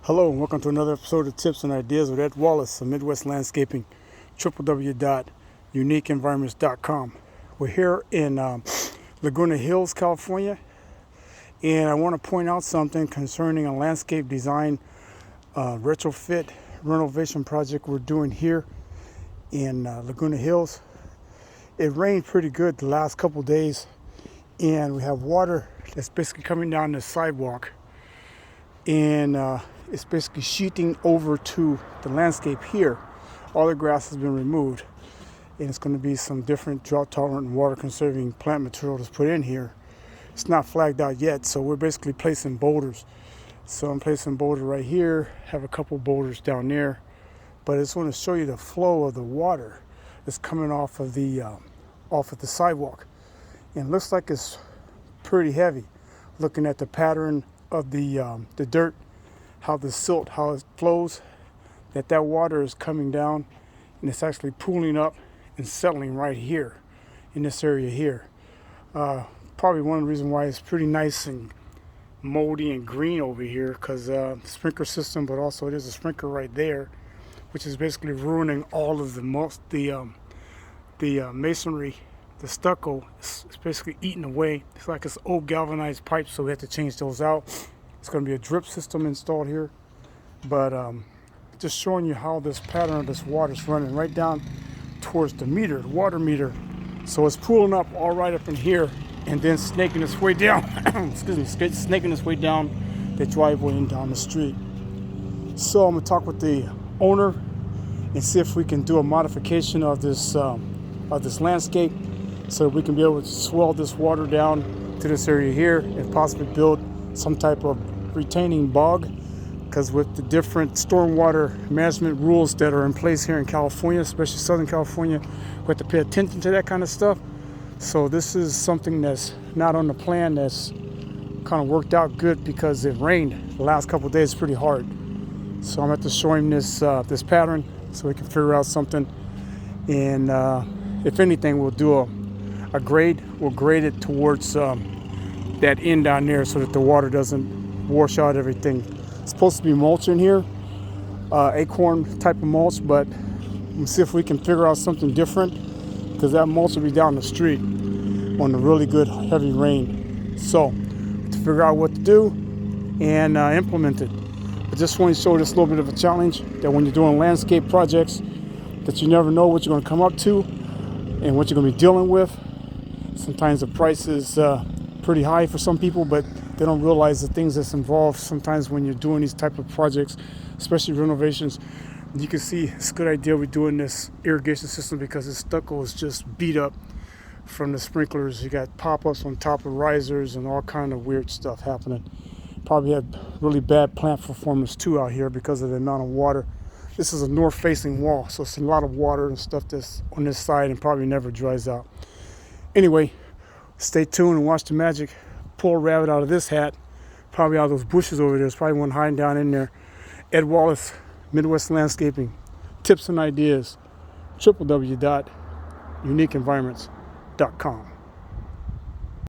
Hello and welcome to another episode of Tips and Ideas with Ed Wallace of Midwest Landscaping, www.uniqueenvironments.com. We're here in Laguna Hills, California, and I want to point out something concerning a landscape design retrofit renovation project we're doing here in Laguna Hills. It rained pretty good the last couple days, and we have water that's basically coming down the sidewalk, and it's basically sheeting over to the landscape here. All the grass has been removed, and it's going to be some different drought tolerant and water conserving plant material that's put in here. It's not flagged out yet, so we're basically placing boulders. So I'm placing a boulder right here, have a couple boulders down there, but I just want to show you the flow of the water that's coming off of the sidewalk. And it looks like it's pretty heavy, looking at the pattern of the dirt, how the silt, how it flows, that water is coming down and it's actually pooling up and settling right here in this area here. Probably one of the reasons why it's pretty nice and moldy and green over here, because sprinkler system, but also there's a sprinkler right there, which is basically ruining all of the masonry. The stucco is basically eating away. It's like it's old galvanized pipes, so we have to change those out. It's going to be a drip system installed here, but just showing you how this pattern of this water is running right down towards the meter, the water meter. So it's pooling up all right up in here and then snaking its way down. Snaking its way down the driveway and down the street. So I'm going to talk with the owner and see if we can do a modification of this landscape, so we can be able to swell this water down to this area here and possibly build some type of retaining bog, because with the different stormwater management rules that are in place here in California, especially Southern California, we have to pay attention to that kind of stuff. So this is something that's not on the plan, that's kind of worked out good because it rained the last couple of days pretty hard. So I'm going to have to show him this pattern so we can figure out something. And if anything, we'll do a grade. We'll grade it towards that end down there so that the water doesn't wash out everything. It's supposed to be mulch in here, acorn type of mulch, but we'll see if we can figure out something different, because that mulch will be down the street on the really good heavy rain. So to figure out what to do and implement it. I just want to show this little bit of a challenge, that when you're doing landscape projects, that you never know what you're going to come up to and what you're going to be dealing with. Sometimes the price is pretty high for some people, but they don't realize the things that's involved sometimes when you're doing these type of projects, especially renovations. You can see it's a good idea we're doing this irrigation system, because the stucco is just beat up from the sprinklers. You got pop-ups on top of risers and all kind of weird stuff happening. Probably had really bad plant performance too out here because of the amount of water. This is a north-facing wall, so it's a lot of water and stuff that's on this side and probably never dries out. Anyway, stay tuned and watch the magic. Pull a rabbit out of this hat, probably out of those bushes over there. There's probably one hiding down in there. Ed Wallace, Midwest Landscaping. Tips and ideas, www.uniqueenvironments.com.